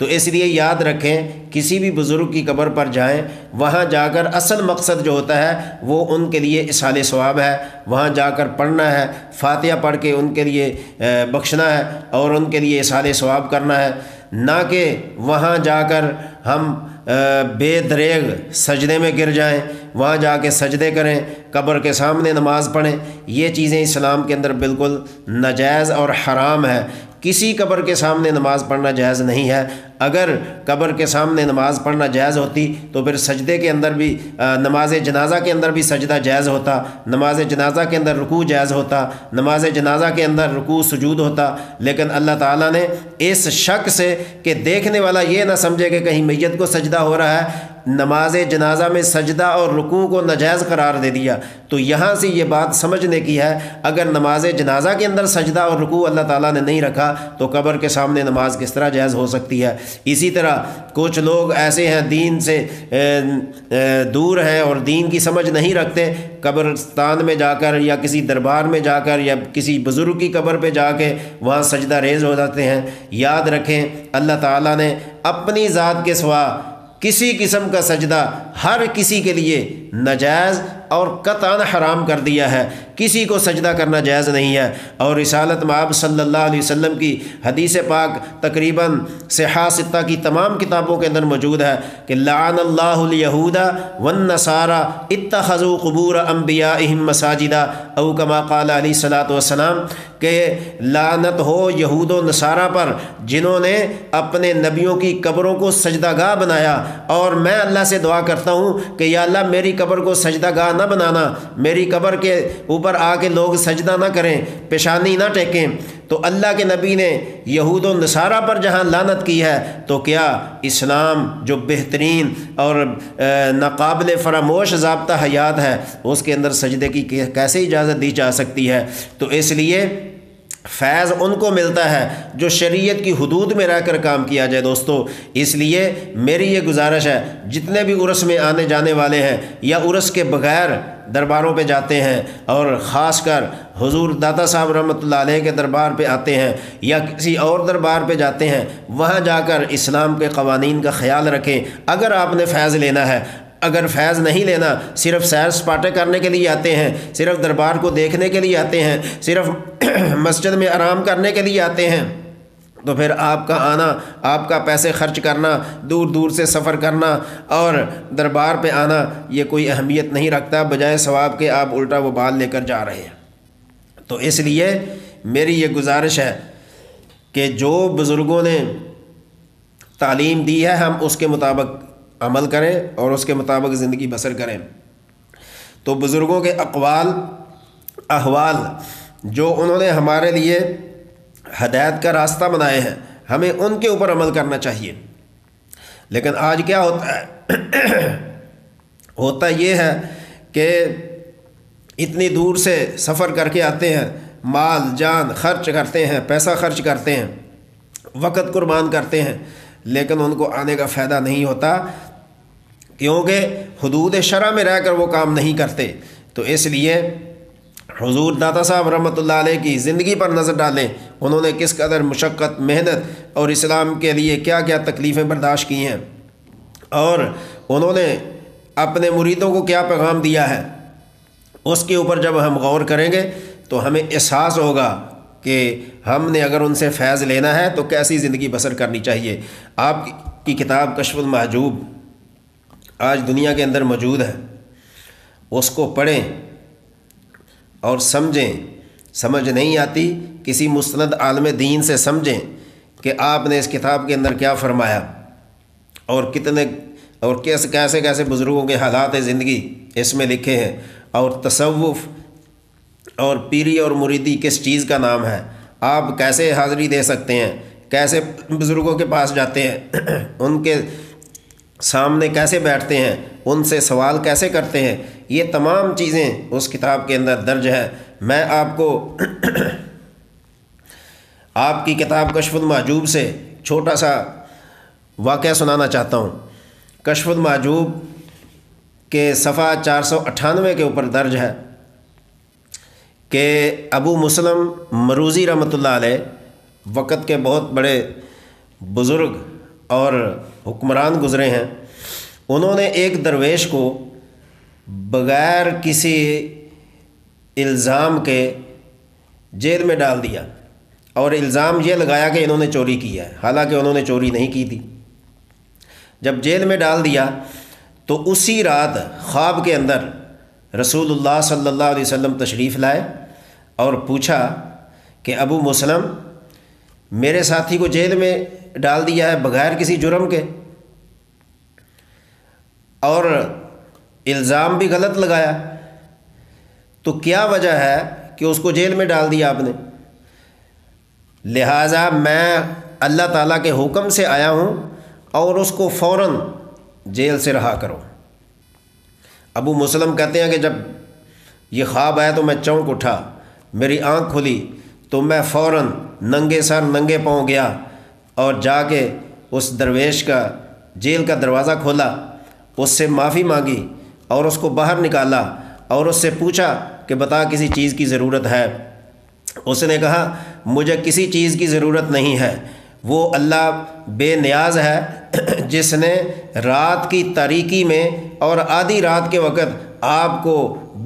تو اس لیے یاد رکھیں کسی بھی بزرگ کی قبر پر جائیں، وہاں جا کر اصل مقصد جو ہوتا ہے وہ ان کے لیے اصحال ثواب ہے، وہاں جا کر پڑھنا ہے، فاتحہ پڑھ کے ان کے لیے بخشنا ہے اور ان کے لیے اصحال ثواب کرنا ہے، نہ کہ وہاں جا کر ہم بے دریغ سجدے میں گر جائیں، وہاں جا کے سجدے کریں، قبر کے سامنے نماز پڑھیں۔ یہ چیزیں اسلام کے اندر بالکل ناجائز اور حرام ہے۔ کسی قبر کے سامنے نماز پڑھنا جائز نہیں ہے۔ اگر قبر کے سامنے نماز پڑھنا جائز ہوتی تو پھر سجدے کے اندر بھی نماز جنازہ کے اندر بھی سجدہ جائز ہوتا، نماز جنازہ کے اندر رکوع جائز ہوتا، نماز جنازہ کے اندر رکوع سجود ہوتا۔ لیکن اللہ تعالیٰ نے اس شک سے کہ دیکھنے والا یہ نہ سمجھے کہ کہیں میت کو سجدہ ہو رہا ہے، نماز جنازہ میں سجدہ اور رکوع کو ناجائز قرار دے دیا۔ تو یہاں سے یہ بات سمجھنے کی ہے، اگر نماز جنازہ کے اندر سجدہ اور رکوع اللہ تعالیٰ نے نہیں رکھا تو قبر کے سامنے نماز کس طرح جائز ہو سکتی ہے؟ اسی طرح کچھ لوگ ایسے ہیں دین سے دور ہیں اور دین کی سمجھ نہیں رکھتے، قبرستان میں جا کر یا کسی دربار میں جا کر یا کسی بزرگ کی قبر پہ جا کے وہاں سجدہ ریز ہو جاتے ہیں۔ یاد رکھیں اللہ تعالیٰ نے اپنی ذات کے سوا کسی قسم کا سجدہ ہر کسی کے لیے ناجائز اور قطعاً حرام کر دیا ہے، کسی کو سجدہ کرنا جائز نہیں ہے۔ اور رسالت مآب صلی اللہ علیہ وسلم کی حدیث پاک تقریباً صحاح ستہ کی تمام کتابوں کے اندر موجود ہے کہ لعن اللہ الیہود والنصارى اتخذوا قبور انبیائہم مساجدا، او کما قال علیہ الصلوۃ والسلام، کہ لعنت ہو یہود و نصارہ پر جنہوں نے اپنے نبیوں کی قبروں کو سجدہ گاہ بنایا۔ اور میں اللہ سے دعا کرتا ہوں کہ یا اللہ میری قبر کو سجدہ گاہ نہ بنانا، میری قبر کے اوپر آ کے لوگ سجدہ نہ کریں، پیشانی نہ ٹیکیں۔ تو اللہ کے نبی نے یہود و نصارہ پر جہاں لعنت کی ہے تو کیا اسلام جو بہترین اور ناقابل فراموش ضابطہ حیات ہے اس کے اندر سجدے کی کیسے اجازت دی جا سکتی ہے؟ تو اس لیے فیض ان کو ملتا ہے جو شریعت کی حدود میں رہ کر کام کیا جائے۔ دوستو اس لیے میری یہ گزارش ہے، جتنے بھی عرس میں آنے جانے والے ہیں یا عرس کے بغیر درباروں پہ جاتے ہیں اور خاص کر حضور داتا صاحب رحمۃ اللہ علیہ کے دربار پہ آتے ہیں یا کسی اور دربار پہ جاتے ہیں، وہاں جا کر اسلام کے قوانین کا خیال رکھیں۔ اگر آپ نے فیض لینا ہے، اگر فیض نہیں لینا، صرف سیر سپاٹے کرنے کے لیے آتے ہیں، صرف دربار کو دیکھنے کے لیے آتے ہیں، صرف مسجد میں آرام کرنے کے لیے آتے ہیں، تو پھر آپ کا آنا، آپ کا پیسے خرچ کرنا، دور دور سے سفر کرنا اور دربار پہ آنا یہ کوئی اہمیت نہیں رکھتا، بجائے ثواب کے آپ الٹا وہ بال لے کر جا رہے ہیں۔ تو اس لیے میری یہ گزارش ہے کہ جو بزرگوں نے تعلیم دی ہے ہم اس کے مطابق عمل کریں اور اس کے مطابق زندگی بسر کریں۔ تو بزرگوں کے اقوال احوال جو انہوں نے ہمارے لیے ہدایت کا راستہ بنائے ہیں، ہمیں ان کے اوپر عمل کرنا چاہیے۔ لیکن آج کیا ہوتا ہے؟ ہوتا یہ ہے کہ اتنی دور سے سفر کر کے آتے ہیں، مال جان خرچ کرتے ہیں، پیسہ خرچ کرتے ہیں، وقت قربان کرتے ہیں، لیکن ان کو آنے کا فائدہ نہیں ہوتا، کیونکہ حدود شرع میں رہ کر وہ کام نہیں کرتے۔ تو اس لیے حضور داتا صاحب رحمۃ اللہ علیہ کی زندگی پر نظر ڈالیں، انہوں نے کس قدر مشقت، محنت اور اسلام کے لیے کیا کیا تکلیفیں برداشت کی ہیں، اور انہوں نے اپنے مریدوں کو کیا پیغام دیا ہے، اس کے اوپر جب ہم غور کریں گے تو ہمیں احساس ہوگا کہ ہم نے اگر ان سے فیض لینا ہے تو کیسی زندگی بسر کرنی چاہیے۔ آپ کی کتاب کشف المحجوب آج دنیا کے اندر موجود ہے، اس کو پڑھیں اور سمجھیں۔ سمجھ نہیں آتی کسی مستند عالم دین سے سمجھیں کہ آپ نے اس کتاب کے اندر کیا فرمایا اور کتنے اور کیسے کیسے بزرگوں کے حالات زندگی اس میں لکھے ہیں، اور تصوف اور پیری اور مریدی کس چیز کا نام ہے، آپ کیسے حاضری دے سکتے ہیں، کیسے بزرگوں کے پاس جاتے ہیں، ان کے سامنے کیسے بیٹھتے ہیں، ان سے سوال کیسے کرتے ہیں، یہ تمام چیزیں اس کتاب کے اندر درج ہے۔ میں آپ کو آپ کی کتاب کشف المحجوب سے چھوٹا سا واقعہ سنانا چاہتا ہوں۔ کشف المحجوب کے صفحہ 498 کے اوپر درج ہے کہ ابو مسلم مروزی رحمۃ اللہ علیہ وقت کے بہت بڑے بزرگ اور حکمران گزرے ہیں، انہوں نے ایک درویش کو بغیر کسی الزام کے جیل میں ڈال دیا، اور الزام یہ لگایا کہ انہوں نے چوری کی ہے، حالانکہ انہوں نے چوری نہیں کی تھی۔ جب جیل میں ڈال دیا تو اسی رات خواب کے اندر رسول اللہ صلی اللہ علیہ وسلم تشریف لائے اور پوچھا کہ ابو مسلم، میرے ساتھی کو جیل میں ڈال دیا ہے بغیر کسی جرم کے، اور الزام بھی غلط لگایا، تو کیا وجہ ہے کہ اس کو جیل میں ڈال دیا آپ نے؟ لہٰذا میں اللہ تعالیٰ کے حکم سے آیا ہوں اور اس کو فوراً جیل سے رہا کرو۔ ابو مسلم کہتے ہیں کہ جب یہ خواب آیا تو میں چونک اٹھا، میری آنکھ کھلی تو میں فوراً ننگے سر ننگے پاؤں گیا اور جا کے اس درویش کا جیل کا دروازہ کھولا، اس سے معافی مانگی اور اس کو باہر نکالا اور اس سے پوچھا کہ بتا کسی چیز کی ضرورت ہے؟ اس نے کہا مجھے کسی چیز کی ضرورت نہیں ہے، وہ اللہ بے نیاز ہے جس نے رات کی تاریکی میں اور آدھی رات کے وقت آپ کو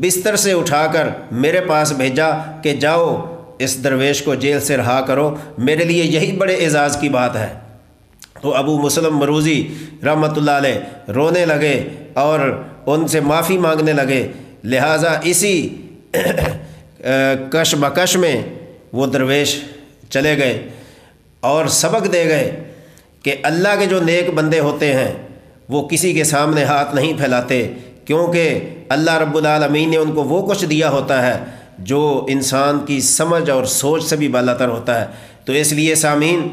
بستر سے اٹھا کر میرے پاس بھیجا کہ جاؤ اس درویش کو جیل سے رہا کرو، میرے لیے یہی بڑے اعزاز کی بات ہے۔ تو ابو مسلم مروزی رحمۃ اللہ علیہ رونے لگے اور ان سے معافی مانگنے لگے۔ لہٰذا اسی کش مکش میں وہ درویش چلے گئے اور سبق دے گئے کہ اللہ کے جو نیک بندے ہوتے ہیں وہ کسی کے سامنے ہاتھ نہیں پھیلاتے، کیونکہ اللہ رب العالمین نے ان کو وہ کچھ دیا ہوتا ہے جو انسان کی سمجھ اور سوچ سے بھی بالا تر ہوتا ہے۔ تو اس لیے سامعین،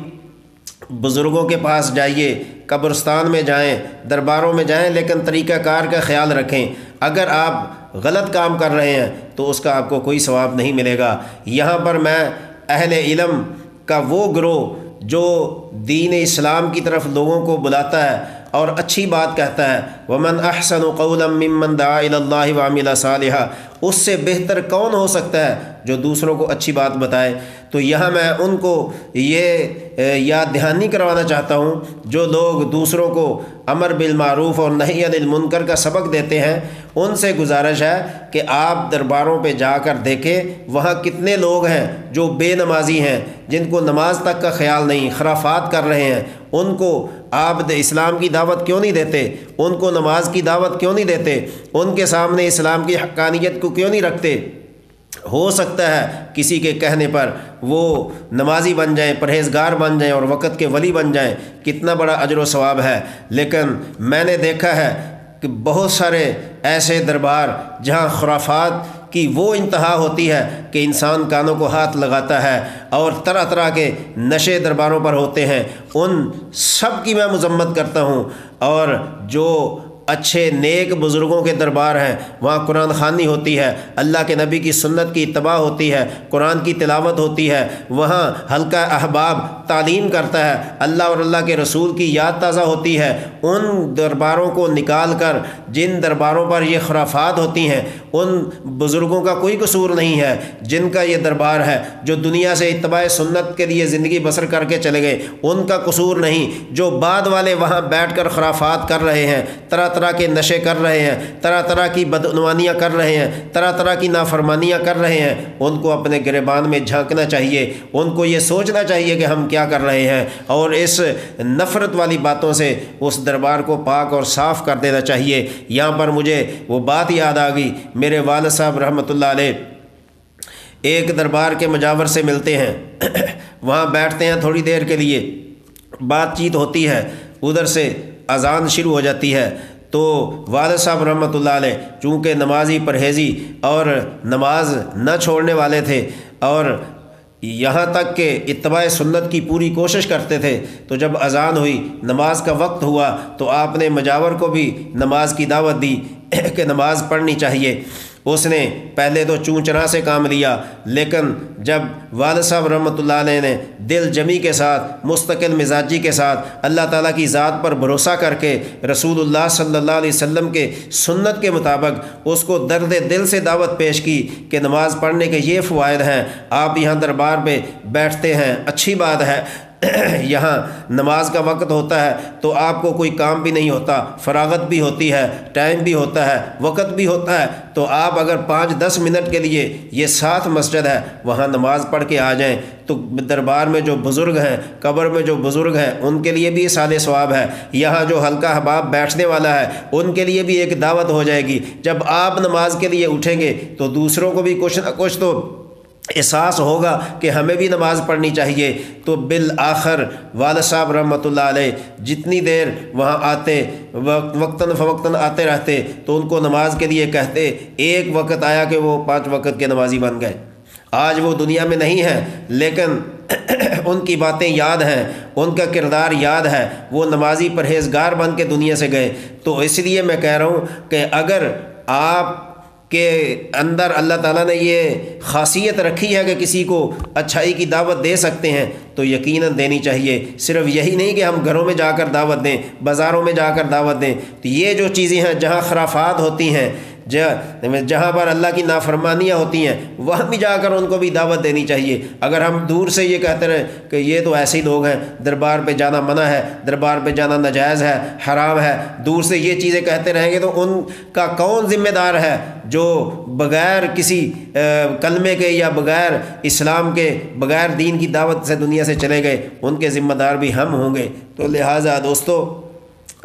بزرگوں کے پاس جائیے، قبرستان میں جائیں، درباروں میں جائیں، لیکن طریقہ کار کا خیال رکھیں۔ اگر آپ غلط کام کر رہے ہیں تو اس کا آپ کو کوئی ثواب نہیں ملے گا۔ یہاں پر میں اہل علم کا وہ گروہ جو دین اسلام کی طرف لوگوں کو بلاتا ہے اور اچھی بات کہتا ہے، وَمَنْ أَحْسَنُ قَوْلًا مِّمَّنْ دَعَا إِلَى اللَّهِ وَعَمِلَ صَالِحًا، اس سے بہتر کون ہو سکتا ہے جو دوسروں کو اچھی بات بتائے۔ تو یہاں میں ان کو یہ یاد دہانی کروانا چاہتا ہوں جو لوگ دوسروں کو امر بالمعروف اور نہی عن المنکر کا سبق دیتے ہیں، ان سے گزارش ہے کہ آپ درباروں پہ جا کر دیکھیں وہاں کتنے لوگ ہیں جو بے نمازی ہیں، جن کو نماز تک کا خیال نہیں، خرافات کر رہے ہیں۔ ان کو آپ اسلام کی دعوت کیوں نہیں دیتے؟ ان کو نماز کی دعوت کیوں نہیں دیتے؟ ان کے سامنے اسلام کی حقانیت کو کیوں نہیں رکھتے؟ ہو سکتا ہے کسی کے کہنے پر وہ نمازی بن جائیں، پرہیزگار بن جائیں اور وقت کے ولی بن جائیں، کتنا بڑا اجر و ثواب ہے۔ لیکن میں نے دیکھا ہے کہ بہت سارے ایسے دربار جہاں خرافات کی وہ انتہا ہوتی ہے کہ انسان کانوں کو ہاتھ لگاتا ہے، اور طرح طرح کے نشے درباروں پر ہوتے ہیں۔ ان سب کی میں مذمت کرتا ہوں، اور جو اچھے نیک بزرگوں کے دربار ہیں وہاں قرآن خوانی ہوتی ہے، اللہ کے نبی کی سنت کی اتباع ہوتی ہے، قرآن کی تلاوت ہوتی ہے، وہاں حلقہ احباب تعلیم کرتا ہے، اللہ اور اللہ کے رسول کی یاد تازہ ہوتی ہے۔ ان درباروں کو نکال کر جن درباروں پر یہ خرافات ہوتی ہیں، ان بزرگوں کا کوئی قصور نہیں ہے جن کا یہ دربار ہے، جو دنیا سے اتباع سنت کے لیے زندگی بسر کر کے چلے گئے، ان کا قصور نہیں۔ جو بعد والے وہاں بیٹھ کر خرافات کر رہے ہیں، طرح طرح کے نشے کر رہے ہیں، طرح طرح کی بدعنوانیاں کر رہے ہیں، طرح طرح کی نافرمانیاں کر رہے ہیں، ان کو اپنے گریبان میں جھانکنا چاہیے، ان کو یہ سوچنا چاہیے کہ ہم کیا کر رہے ہیں، اور اس نفرت والی باتوں سے اس دربار کو پاک اور صاف کر دینا چاہیے۔ یہاں پر مجھے وہ بات یاد آ گئی، میرے والد صاحب رحمۃ اللہ علیہ ایک دربار کے مجاور سے ملتے ہیں، وہاں بیٹھتے ہیں تھوڑی دیر کے لیے، بات چیت ہوتی ہے، ادھر سے اذان شروع ہو جاتی ہے۔ تو والد صاحب رحمۃ اللہ علیہ چونکہ نمازی پرہیزی اور نماز نہ چھوڑنے والے تھے، اور یہاں تک کہ اتباع سنت کی پوری کوشش کرتے تھے، تو جب اذان ہوئی، نماز کا وقت ہوا، تو آپ نے مجاور کو بھی نماز کی دعوت دی کہ نماز پڑھنی چاہیے۔ اس نے پہلے تو چوں چرا سے کام لیا، لیکن جب والد صاحب رحمۃ اللہ علیہ نے دل جمی کے ساتھ، مستقل مزاجی کے ساتھ، اللہ تعالیٰ کی ذات پر بھروسہ کر کے رسول اللہ صلی اللہ علیہ وسلم کے سنت کے مطابق اس کو درد دل سے دعوت پیش کی کہ نماز پڑھنے کے یہ فوائد ہیں، آپ یہاں دربار پہ بیٹھتے ہیں، اچھی بات ہے، یہاں نماز کا وقت ہوتا ہے تو آپ کو کوئی کام بھی نہیں ہوتا، فراغت بھی ہوتی ہے، ٹائم بھی ہوتا ہے، وقت بھی ہوتا ہے، تو آپ اگر 5-10 منٹ کے لیے یہ ساتھ مسجد ہے وہاں نماز پڑھ کے آ جائیں تو دربار میں جو بزرگ ہیں، قبر میں جو بزرگ ہیں، ان کے لیے بھی اصال ثواب ہے، یہاں جو حلقہ احباب بیٹھنے والا ہے ان کے لیے بھی ایک دعوت ہو جائے گی۔ جب آپ نماز کے لیے اٹھیں گے تو دوسروں کو بھی کچھ نہ کچھ تو احساس ہوگا کہ ہمیں بھی نماز پڑھنی چاہیے۔ تو بالآخر والد صاحب رحمۃ اللہ علیہ جتنی دیر وہاں آتے، وقتاً فوقتاً آتے رہتے، تو ان کو نماز کے لیے کہتے، ایک وقت آیا کہ وہ 5 وقت کے نمازی بن گئے۔ آج وہ دنیا میں نہیں ہیں لیکن ان کی باتیں یاد ہیں، ان کا کردار یاد ہے، وہ نمازی پرہیزگار بن کے دنیا سے گئے۔ تو اس لیے میں کہہ رہا ہوں کہ اگر آپ کہ اندر اللہ تعالیٰ نے یہ خاصیت رکھی ہے کہ کسی کو اچھائی کی دعوت دے سکتے ہیں تو یقیناً دینی چاہیے۔ صرف یہی نہیں کہ ہم گھروں میں جا کر دعوت دیں، بازاروں میں جا کر دعوت دیں، تو یہ جو چیزیں ہیں جہاں خرافات ہوتی ہیں، جہاں پر اللہ کی نافرمانیاں ہوتی ہیں، وہاں بھی جا کر ان کو بھی دعوت دینی چاہیے۔ اگر ہم دور سے یہ کہتے رہیں کہ یہ تو ایسے ہی لوگ ہیں، دربار پہ جانا منع ہے، دربار پہ جانا ناجائز ہے، حرام ہے، دور سے یہ چیزیں کہتے رہیں گے تو ان کا کون ذمہ دار ہے جو بغیر کسی کلمے کے یا بغیر اسلام کے، بغیر دین کی دعوت سے دنیا سے چلے گئے؟ ان کے ذمہ دار بھی ہم ہوں گے۔ تو لہٰذا دوستو،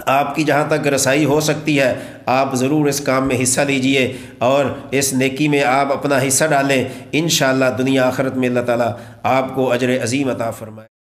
آپ کی جہاں تک رسائی ہو سکتی ہے آپ ضرور اس کام میں حصہ لیجئے اور اس نیکی میں آپ اپنا حصہ ڈالیں۔ انشاءاللہ دنیا آخرت میں اللہ تعالیٰ آپ کو اجر عظیم عطا فرمائے۔